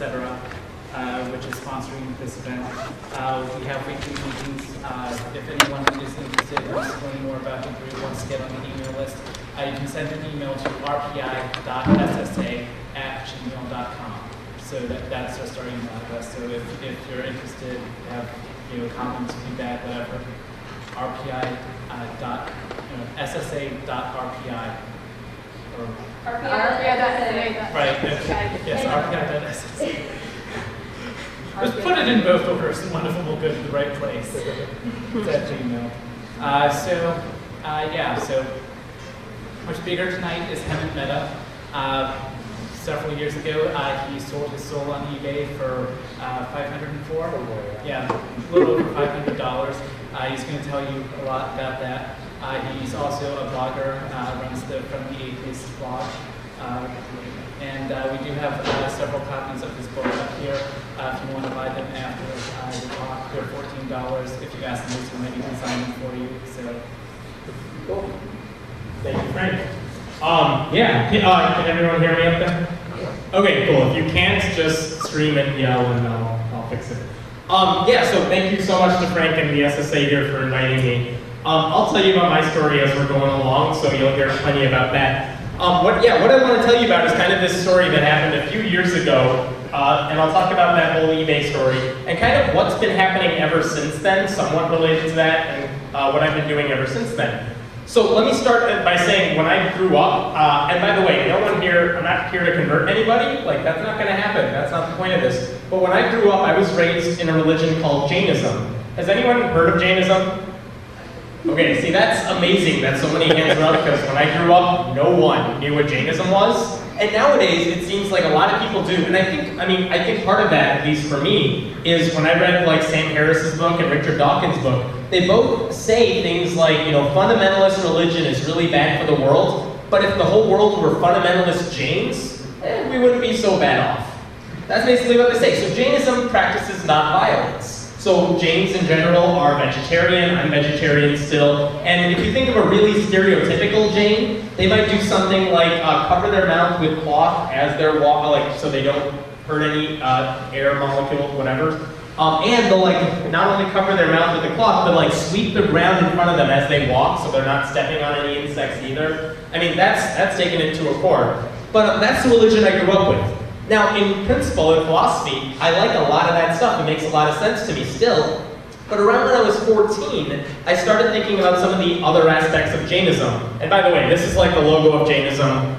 etc., which is sponsoring this event. We have weekly meetings. If anyone is interested in learning more about the group, wants to get on the email list, you can send an email to rpi.ssa@gmail.com. So that's just our email address. So if you're interested, have comments, feedback, whatever, ssa.rpi or RPI.ssa. right. Yes, RPI.ssa. Just put it in both orders, and one of them will go to the right place. That Gmail. So much bigger tonight is Hemant Mehta. Several years ago, he sold his soul on eBay for $504. Yeah, a little over $500. He's going to tell you a lot about that. He's also a blogger, runs the Friendly Atheist blog. And we do have several copies of his book up here. If you want to buy them after the talk, they're $14 if you ask them to maybe design them for you. So, cool. Thank you, Frank. Can everyone hear me up there? Okay, cool. If you can't, just scream and yell and I'll fix it. So thank you so much to Frank and the SSA here for inviting me. I'll tell you about my story as we're going along, so you'll hear plenty about that. What I want to tell you about is kind of this story that happened a few years ago, and I'll talk about that whole eBay story, and kind of what's been happening ever since then, somewhat related to that, and what I've been doing ever since then. So let me start by saying when I grew up, and by the way, no one here, I'm not here to convert anybody, like that's not going to happen, that's not the point of this. But when I grew up, I was raised in a religion called Jainism. Has anyone heard of Jainism? Okay, see that's amazing that so many hands are up because when I grew up, no one knew what Jainism was. And nowadays, it seems like a lot of people do, and I think part of that, at least for me, is when I read like Sam Harris's book and Richard Dawkins' book, they both say things like, fundamentalist religion is really bad for the world, but if the whole world were fundamentalist Jains, we wouldn't be so bad off. That's basically what they say. So Jainism practices nonviolence. So Jains in general are vegetarian, I'm vegetarian still, and if you think of a really stereotypical Jain, they might do something like cover their mouth with cloth as they're walking, so they don't hurt any air molecules, whatever. And they'll not only cover their mouth with the cloth, but sweep the ground in front of them as they walk, so they're not stepping on any insects either. I mean, that's taken it to a core. But that's the religion I grew up with. Now, in principle, in philosophy, I like a lot of that stuff. It makes a lot of sense to me still. But around when I was 14, I started thinking about some of the other aspects of Jainism. And by the way, this is like the logo of Jainism.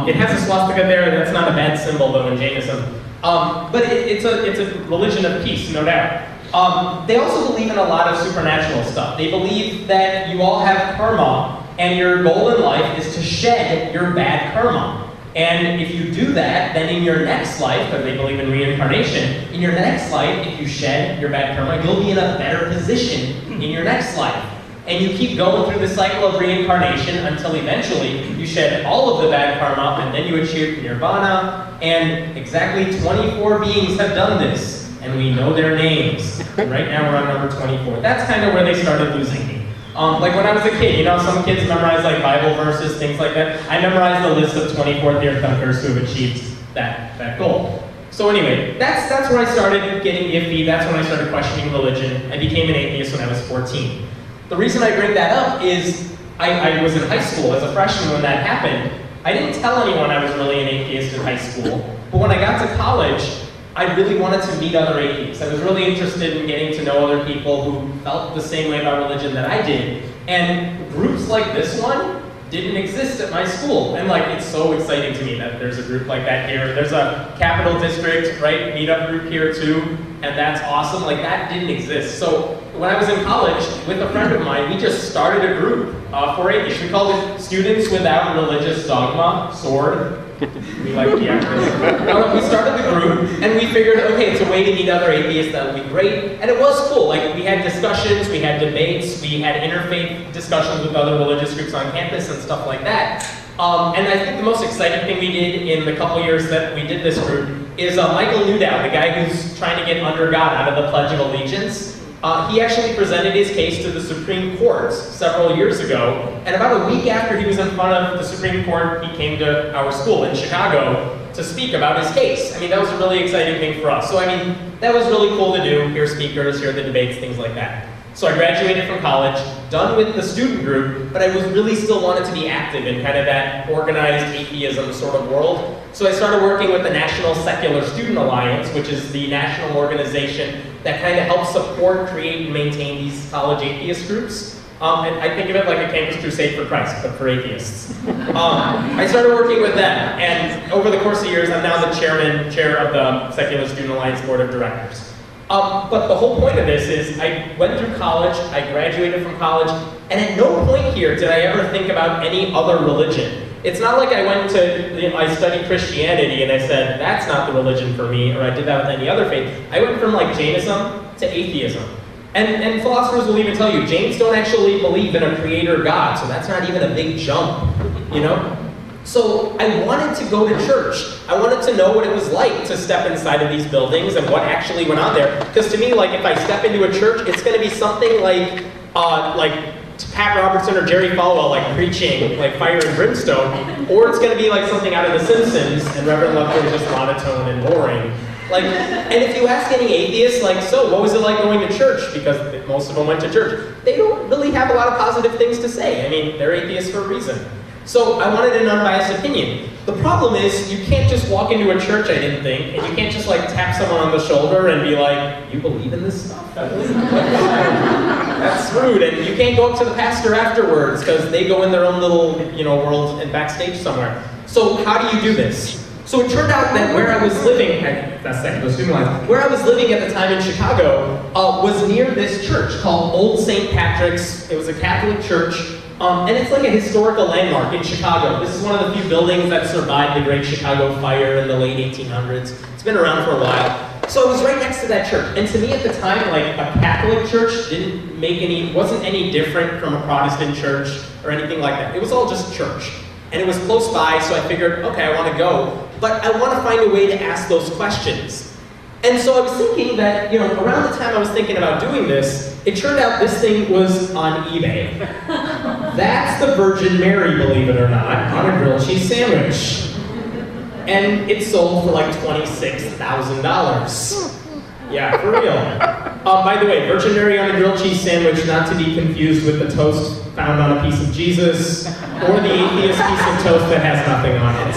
It has a swastika there, and that's not a bad symbol, though, in Jainism. But it's a religion of peace, no doubt. They also believe in a lot of supernatural stuff. They believe that you all have karma, and your goal in life is to shed your bad karma. And if you do that, then in your next life, because they believe in reincarnation, in your next life, if you shed your bad karma, you'll be in a better position in your next life. And you keep going through the cycle of reincarnation until eventually you shed all of the bad karma, and then you achieve nirvana. And exactly 24 beings have done this, and we know their names. Right now we're on number 24. That's kind of where they started losing me. Like when I was a kid, some kids memorize Bible verses, things like that. I memorized the list of 24 Tirthankars who have achieved that goal. So anyway, that's where I started getting iffy. That's when I started questioning religion. I became an atheist when I was 14. The reason I bring that up is I was in high school as a freshman when that happened. I didn't tell anyone I was really an atheist in high school, but when I got to college, I really wanted to meet other atheists. I was really interested in getting to know other people who felt the same way about religion that I did. And groups like this one didn't exist at my school. And it's so exciting to me that there's a group like that here. There's a Capital District, right, meetup group here too. And that's awesome. That didn't exist. So when I was in college with a friend of mine, we just started a group for atheists. We called it Students Without Religious Dogma, SWORD. We like the acronym. We started the group, and we figured, okay, it's a way to meet other atheists, that would be great. And it was cool. We had discussions, we had debates, we had interfaith discussions with other religious groups on campus and stuff like that. And I think the most exciting thing we did in the couple years that we did this group is Michael Newdow, the guy who's trying to get under God out of the Pledge of Allegiance. He actually presented his case to the Supreme Court several years ago, and about a week after he was in front of the Supreme Court, he came to our school in Chicago, to speak about his case. I mean, that was a really exciting thing for us. So I mean, that was really cool to do, hear speakers, hear the debates, things like that. So I graduated from college, done with the student group, but I was really still wanted to be active in kind of that organized atheism sort of world. So I started working with the National Secular Student Alliance, which is the national organization that kind of helps support, create, and maintain these college atheist groups. And I think of it like a campus crusade for Christ, but for atheists. I started working with them, and over the course of years, I'm now the chair of the Secular Student Alliance Board of Directors. But the whole point of this is I went through college, I graduated from college, and at no point here did I ever think about any other religion. It's not like I went to, I studied Christianity and I said, that's not the religion for me, or I did that with any other faith. I went from like Jainism to atheism. And philosophers will even tell you, Jains don't actually believe in a creator God, so that's not even a big jump, you know? So I wanted to go to church. I wanted to know what it was like to step inside of these buildings and what actually went on there. Because to me, like if I step into a church, it's going to be something like Pat Robertson or Jerry Falwell like preaching like fire and brimstone, or it's going to be like something out of The Simpsons and Reverend Luther is just monotone and boring. Like, and if you ask any atheists, like, so what was it like going to church? Because most of them went to church. They don't really have a lot of positive things to say. I mean, they're atheists for a reason. So I wanted an unbiased opinion. The problem is, you can't just walk into a church, I didn't think, and you can't just like tap someone on the shoulder and be like, you believe in this stuff? That's rude. And you can't go up to the pastor afterwards because they go in their own little, world and backstage somewhere. So how do you do this? So it turned out that where I was living, that's Secular Student Alliance, where I was living at the time in Chicago was near this church called Old St. Patrick's. It was a Catholic church. And it's like a historical landmark in Chicago. This is one of the few buildings that survived the Great Chicago Fire in the late 1800s. It's been around for a while. So I was right next to that church. And to me at the time, like a Catholic church wasn't any different from a Protestant church or anything like that. It was all just church. And it was close by, so I figured, okay, I want to go. But I want to find a way to ask those questions. And so I was thinking that, around the time I was thinking about doing this, it turned out this thing was on eBay. That's the Virgin Mary, believe it or not, on a grilled cheese sandwich. And it sold for like $26,000. Yeah, for real. By the way, Virgin Mary on a grilled cheese sandwich, not to be confused with the toast found on a piece of Jesus, or the atheist piece of toast that has nothing on it.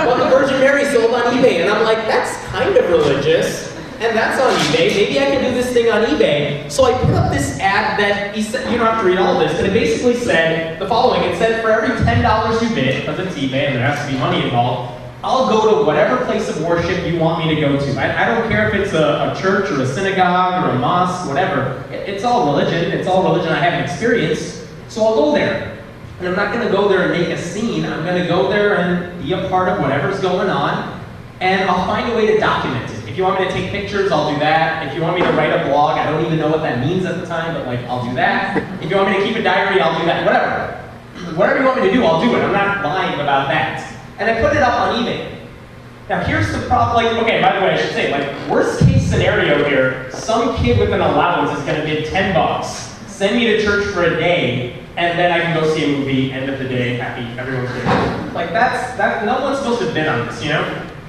Well, the Virgin Mary sold on eBay, and I'm like, that's kind of religious. And that's on eBay. Maybe I can do this thing on eBay. So I put up this ad that he said, you don't have to read all of this, but it basically said the following. It said, for every $10 you bid, because it's eBay and there has to be money involved, I'll go to whatever place of worship you want me to go to. I don't care if it's a church or a synagogue or a mosque, whatever. It's all religion. It's all religion I haven't experienced. So I'll go there. And I'm not going to go there and make a scene. I'm going to go there and be a part of whatever's going on. And I'll find a way to document it. If you want me to take pictures, I'll do that. If you want me to write a blog, I don't even know what that means at the time, but like, I'll do that. If you want me to keep a diary, I'll do that. Whatever. Whatever you want me to do, I'll do it. I'm not lying about that. And I put it up on eBay. Now here's the problem, okay, by the way, I should say, worst case scenario here, some kid with an allowance is gonna bid $10, send me to church for a day, and then I can go see a movie, end of the day, happy, everyone's good. No one's supposed to bid on this,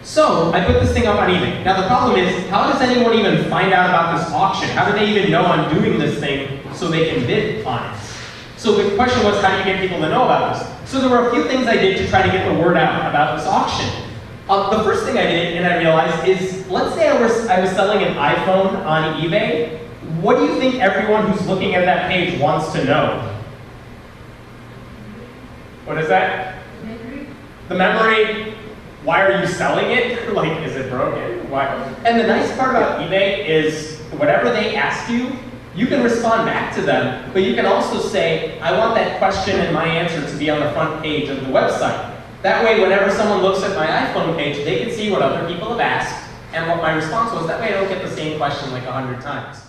So I put this thing up on eBay. Now the problem is, how does anyone even find out about this auction? How do they even know I'm doing this thing so they can bid on it? So the question was, how do you get people to know about this? So there were a few things I did to try to get the word out about this auction. The first thing I did, and I realized, is let's say I was selling an iPhone on eBay. What do you think everyone who's looking at that page wants to know? What is that? Memory. The memory. Why are you selling it? Is it broken? Why? And the nice part about eBay is whatever they ask you, you can respond back to them, but you can also say, I want that question and my answer to be on the front page of the website. That way, whenever someone looks at my iPhone page, they can see what other people have asked and what my response was. That way I don't get the same question like 100 times.